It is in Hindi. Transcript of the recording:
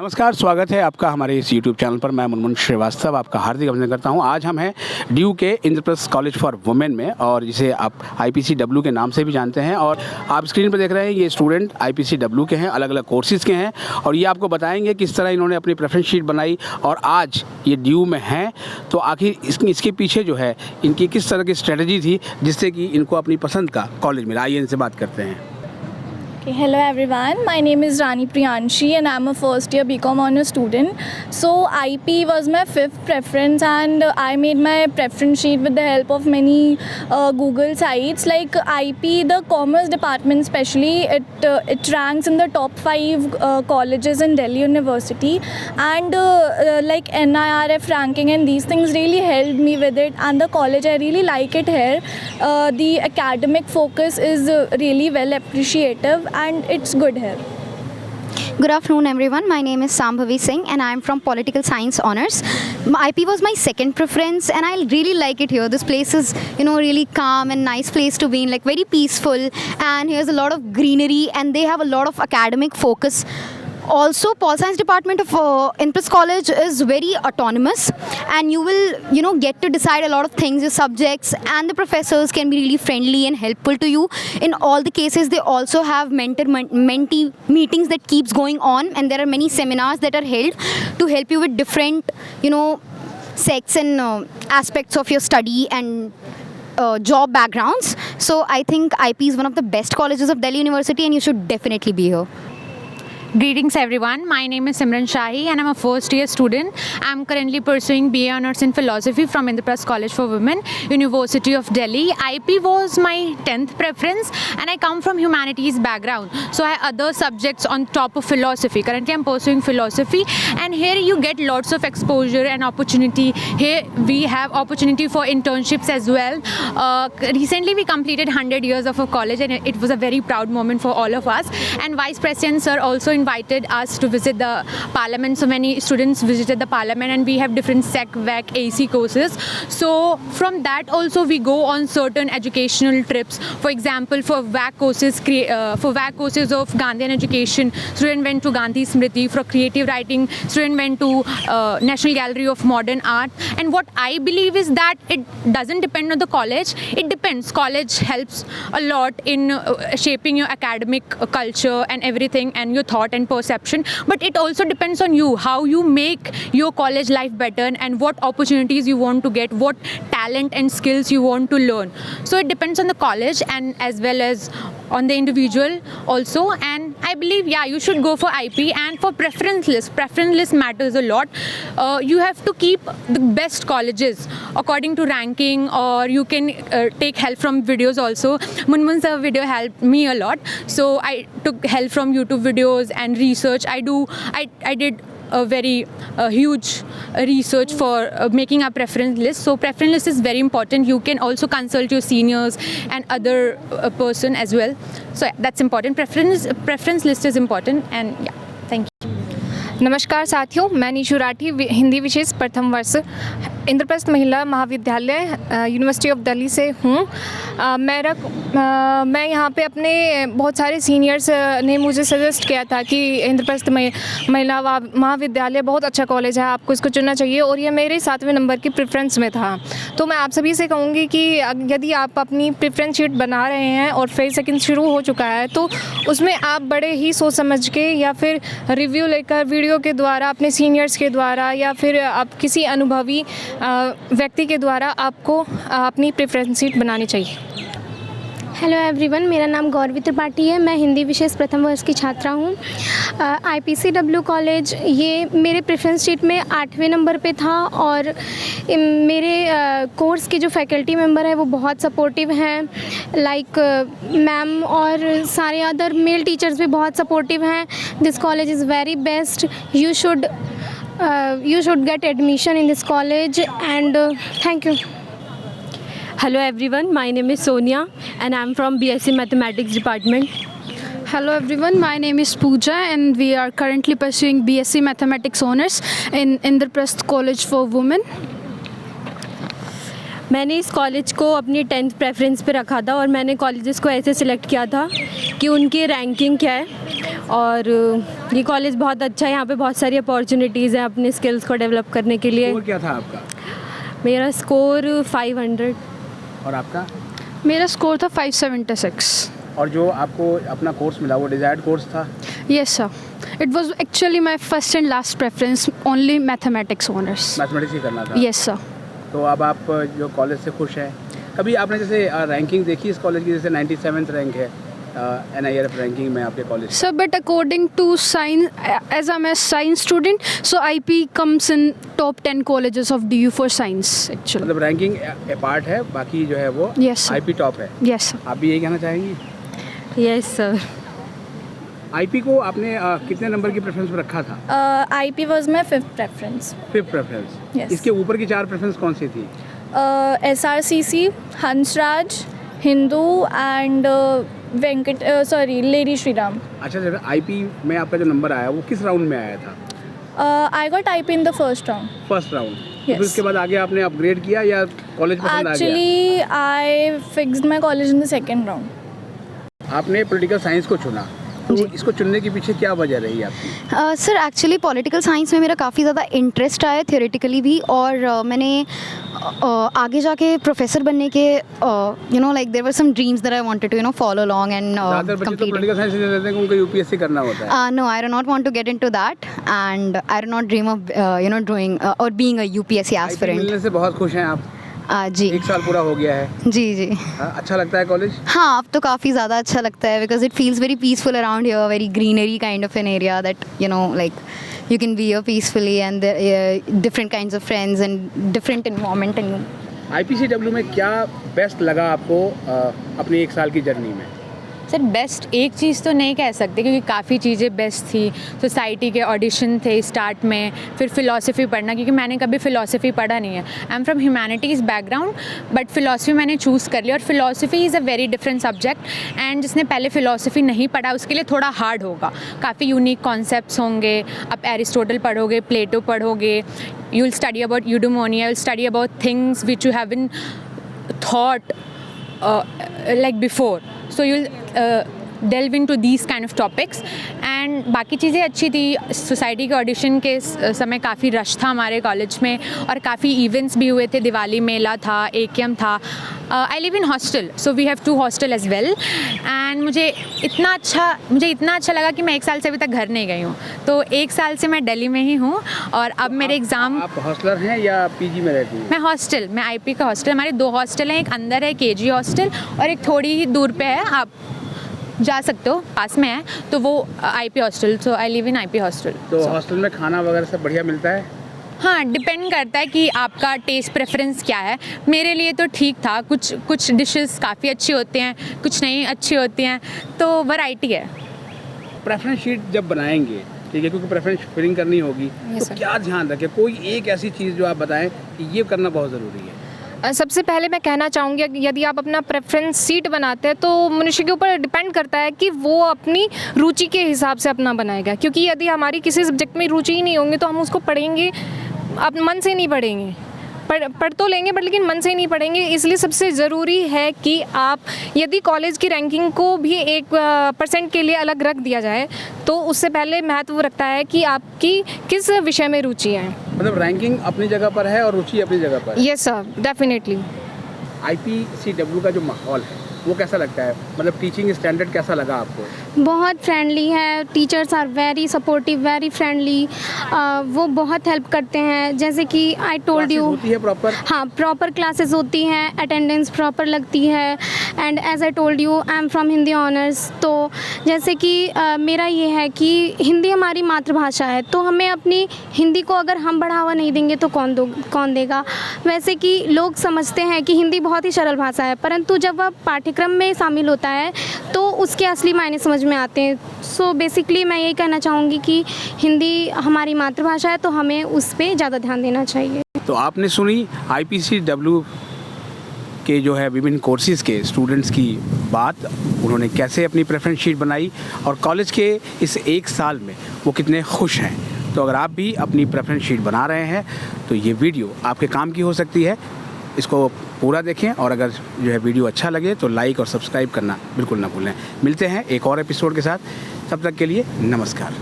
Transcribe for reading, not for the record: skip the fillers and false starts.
नमस्कार, स्वागत है आपका हमारे इस YouTube चैनल पर। मैं मुनमुन श्रीवास्तव आपका हार्दिक अभिनंदन करता हूं। आज हम हैं ड्यू के इंद्रप्रस्थ कॉलेज फॉर वुमेन में, और जिसे आप IPCW के नाम से भी जानते हैं। और आप स्क्रीन पर देख रहे हैं ये स्टूडेंट IPCW के हैं, अलग अलग कोर्सेज़ के हैं, और ये आपको बताएंगे किस तरह इन्होंने अपनी प्रेफरेंस शीट बनाई और आज ये ड्यू में हैं। तो आखिर इसके पीछे जो है इनकी किस तरह की स्ट्रेटजी थी जिससे कि इनको अपनी पसंद का कॉलेज मिला। आइए इनसे बात करते हैं। Okay, hello everyone, my name is Rani Priyanshi and I'm a first year BCom honors student. So IP was my fifth preference and I made my preference sheet with the help of many Google sites. Like IP, the commerce department especially, it ranks in the top 5 colleges in Delhi University, and like NIRF ranking and these things really helped me with it. And the college, I really like it here. The academic focus is really well appreciative and it's good here. Good afternoon everyone, my name is Sambhavi Singh and I am from Political Science Honours. IP was my second preference and I really like it here. This place is, really calm and nice place to be in, like very peaceful, and here's a lot of greenery and they have a lot of academic focus. Also, Pol Science Department of Inpress College is very autonomous and you will, get to decide a lot of things, your subjects, and the professors can be really friendly and helpful to you. In all the cases, they also have mentee meetings that keeps going on, and there are many seminars that are held to help you with different, sects and aspects of your study and job backgrounds. So I think IP is one of the best colleges of Delhi University and you should definitely be here. Greetings everyone, my name is Simran Shahi and I'm a first year student. I'm currently pursuing BA Honours in Philosophy from Indraprasth College for Women, University of Delhi. IP was my 10th preference and I come from humanities background. So I have other subjects on top of philosophy. Currently I'm pursuing philosophy and here you get lots of exposure and opportunity. Here we have opportunity for internships as well. Recently we completed 100 years of a college and it was a very proud moment for all of us. And Vice President Sir also invited us to visit the parliament. So many students visited the parliament and we have different SEC, VAC, AC courses. So from that also we go on certain educational trips. For example, for VAC courses of Gandhian education, student went to Gandhi Smriti. For creative writing, student went to National Gallery of Modern Art. And what I believe is that it doesn't depend on the college. It depends. College helps a lot in shaping your academic culture and everything and your thought and perception, but it also depends on you, how you make your college life better and what opportunities you want to get, what talent and skills you want to learn. So it depends on the college and as well as on the individual also. And I believe you should go for IP. And for preference list matters a lot. You have to keep the best colleges according to ranking, or you can take help from videos also. Munmun sir video helped me a lot, so I took help from YouTube videos and research. I did a very huge research for making a preference list. So preference list is very important. You can also consult your seniors and other person as well. So that's important. Preference list is important. And thank you. नमस्कार साथियों, मैं निशु राठी हिंदी विशेष प्रथम वर्ष इंद्रप्रस्थ महिला महाविद्यालय यूनिवर्सिटी ऑफ दिल्ली से हूँ। मैं यहाँ पे अपने बहुत सारे सीनियर्स ने मुझे सजेस्ट किया था कि इंद्रप्रस्थ महिला महाविद्यालय बहुत अच्छा कॉलेज है, आपको इसको चुनना चाहिए, और ये मेरे 7वें नंबर की प्रेफरेंस में था। तो मैं आप सभी से कहूँगी कि यदि आप अपनी प्रेफरेंस शीट बना रहे हैं और फेज सेकंड शुरू हो चुका है तो उसमें आप बड़े ही सोच समझ के या फिर रिव्यू लेकर वीडियो के द्वारा, अपने सीनियर्स के द्वारा या फिर आप किसी अनुभवी व्यक्ति के द्वारा आपको अपनी प्रेफरेंस शीट बनानी चाहिए। हेलो एवरीवन, मेरा नाम गौरवी त्रिपाठी है। मैं हिंदी विशेष प्रथम वर्ष की छात्रा हूँ। IPCW कॉलेज ये मेरे प्रेफरेंस शीट में 8वें नंबर पे था, और मेरे कोर्स के जो फैकल्टी मेंबर है वो बहुत सपोर्टिव हैं। लाइक मैम और सारे अदर मेल टीचर्स भी बहुत सपोर्टिव हैं। This college is very best. You should get admission in this college, and thank you. Hello everyone, my name is Sonia and I am from BSc Mathematics department. Hello everyone, my name is Pooja and we are currently pursuing BSc Mathematics Honours in Indraprasth College for Women. मैंने इस कॉलेज को अपनी 10th प्रेफरेंस पे रखा था और मैंने कॉलेजेस को ऐसे सिलेक्ट किया था कि उनकी रैंकिंग क्या है और ये कॉलेज बहुत अच्छा है, यहाँ पे बहुत सारी अपॉर्चुनिटीज़ हैं अपने स्किल्स को डेवलप करने के लिए। स्कोर क्या था आपका? मेरा स्कोर 500। और आपका? मेरा स्कोर था 576। और जो आपको अपना कोर्स मिला वो डिज़ायर्ड कोर्स था? Yes sir. It was actually my first and last preference, only mathematics honors. Mathematics ही करना था? Yes sir. तो अब आप जो कॉलेज से खुश हैं, कभी आपने जैसे रैंकिंग देखी इस कॉलेज की, जैसे 97th रैंक है NIRF रैंकिंग में आपके college? Sir, but according to science, as I'm a science student, so IP comes in top 10 colleges of DU for science actually. मतलब रैंकिंग पार्ट है, बाकी जो है वो Yes, sir. IP टॉप है। Yes sir. आप भी यही कहना चाहेंगी? Yes sir. IP को आपने कितने नंबर की प्रेफरेंस पर रखा था? IP was my fifth preference. 5th preference. Yes. इसके ऊपर की 4 प्रेफरेंस कौन सी थी? SRCC, Hansraj, Hindu and Lady Shri Ram. अच्छा, जब IP में आपका जो नंबर आया वो किस राउंड में आया था? I got IP in the first round. First round. Yes. फिर उसके बाद आगे आपने अपग्रेड किया या कॉलेज पसंद आ गया? Actually, I fixed my college in the second round. आपने पॉलिटिकल साइंस को चुना, तो इसको चुनने के पीछे क्या वजह रही आपकी? सर एक्चुअली पॉलिटिकल साइंस में मेरा काफ़ी ज़्यादा इंटरेस्ट आया थियोरेटिकली भी, और मैंने आगे जाके प्रोफेसर बनने के like there were some dreams that I wanted to follow along and ज़्यादातर बच्चे तो कंप्लीट। पॉलिटिकल साइंस से लेते हैं कि उनको UPSC करना होता है। No, I do not want to get into that, and I do not dream of doing or being a UPSC IP aspirant. मिलने से बहुत खुश हैं आप? जी 1 साल पूरा हो गया है। जी जी। अच्छा लगता है कॉलेज? हाँ, अब तो काफ़ी ज़्यादा अच्छा लगता है, because it feels very peaceful around here, very greenery kind of an area that like you can be here peacefully, and different kinds of friends and different environment and IPCW में क्या बेस्ट लगा आपको अपनी 1 साल की जर्नी में? सर बेस्ट एक चीज़ तो नहीं कह सकते क्योंकि काफ़ी चीज़ें बेस्ट थी। सोसाइटी के ऑडिशन थे स्टार्ट में, फिर फ़िलासफ़ी पढ़ना, क्योंकि मैंने कभी फ़िलासफ़ी पढ़ा नहीं है। आई am from humanities background, but philosophy मैंने चूज़ कर लिया। और philosophy is a very different subject, and जिसने पहले फ़िलासफ़ी नहीं पढ़ा उसके लिए थॉड़ा हार्ड होगा। काफ़ी यूनिक कॉन्सेप्ट्स होंगे। आप एरिस्टोटल पढ़ोगे, प्लेटो पढ़ोगे, you will study about eudaimonia, you will study about things which you have been thought like before, so you'll delve into these kind of topics. And बाकी चीज़ें अच्छी थी। सोसाइटी के ऑडिशन के समय काफ़ी रश था हमारे कॉलेज में, और काफ़ी इवेंट्स भी हुए थे। दिवाली मेला था, AKM था। I live in hostel, so we have 2 hostel as well, and मुझे इतना अच्छा लगा कि मैं 1 साल से अभी तक घर नहीं गई हूँ। तो 1 साल से मैं दिल्ली में ही हूँ, और अब मेरे एग्ज़ाम। आप हॉस्टलर हैं या PG में रहती हैं? मैं हॉस्टल, मैं IP का हॉस्टल, हमारे 2 हॉस्टल हैं, एक अंदर है KG हॉस्टल और एक थोड़ी ही दूर पे है, आप जा सकते हो, पास में है, तो वो IP हॉस्टल। सो आई लिव इन IP हॉस्टल। तो हॉस्टल में खाना वगैरह सब बढ़िया मिलता है? हाँ, डिपेंड करता है कि आपका टेस्ट प्रेफरेंस क्या है। मेरे लिए तो ठीक था, कुछ डिशेस काफ़ी अच्छी होती हैं, कुछ नहीं अच्छी होती हैं, तो वैरायटी है। प्रेफरेंस शीट जब बनाएंगे, ठीक है, क्योंकि प्रेफरेंस फिलिंग करनी होगी, तो क्या ध्यान रखें? कोई एक ऐसी चीज़ जो आप बताएं कि ये करना बहुत ज़रूरी है। सबसे पहले मैं कहना चाहूँगी, यदि आप अपना प्रेफरेंस सीट बनाते हैं तो मनुष्य के ऊपर डिपेंड करता है कि वो अपनी रुचि के हिसाब से अपना बनाएगा। क्योंकि यदि हमारी किसी सब्जेक्ट में रुचि ही नहीं होंगी तो हम उसको पढ़ेंगे, आप मन से नहीं पढ़ेंगे। पढ़ तो लेंगे बट लेकिन मन से नहीं पढ़ेंगे। इसलिए सबसे ज़रूरी है कि आप, यदि कॉलेज की रैंकिंग को भी 1% के लिए अलग रख दिया जाए, तो उससे पहले महत्व रखता है कि आपकी किस विषय में रुचि है। मतलब रैंकिंग अपनी जगह पर है और रुचि अपनी जगह पर है। Yes sir, definitely. IPCW का जो माहौल है वो कैसा लगता है? मतलब टीचिंग स्टैंडर्ड कैसा लगा आपको? बहुत फ्रेंडली है, teachers are very supportive, very friendly. वो बहुत हेल्प करते हैं। जैसे कि आई टोल्ड यू, होती है प्रॉपर? हाँ, प्रॉपर क्लासेस होती हैं, अटेंडेंस प्रॉपर लगती है। And as I told you, I am from Hindi honours. तो जैसे कि मेरा ये है कि हिंदी हमारी मातृभाषा है, तो हमें अपनी हिंदी को अगर हम बढ़ावा नहीं देंगे तो कौन देगा। वैसे कि लोग समझते हैं कि हिंदी बहुत ही सरल भाषा है, परंतु जब वह पाठ्यक्रम में शामिल होता है तो उसके असली मायने समझ में आते हैं। सो बेसिकली मैं यही कहना चाहूँगी कि हिंदी हमारी मातृभाषा है, तो हमें उस पर ज़्यादा ध्यान देना चाहिए। तो आपने सुनी IPCW के जो है विभिन्न कोर्सेज़ के स्टूडेंट्स की बात, उन्होंने कैसे अपनी प्रेफरेंस शीट बनाई और कॉलेज के इस 1 साल में वो कितने खुश हैं। तो अगर आप भी अपनी प्रेफरेंस शीट बना रहे हैं तो ये वीडियो आपके काम की हो सकती है। इसको पूरा देखें और अगर जो है वीडियो अच्छा लगे तो लाइक और सब्सक्राइब करना बिल्कुल ना भूलें। मिलते हैं एक और एपिसोड के साथ, तब तक के लिए नमस्कार।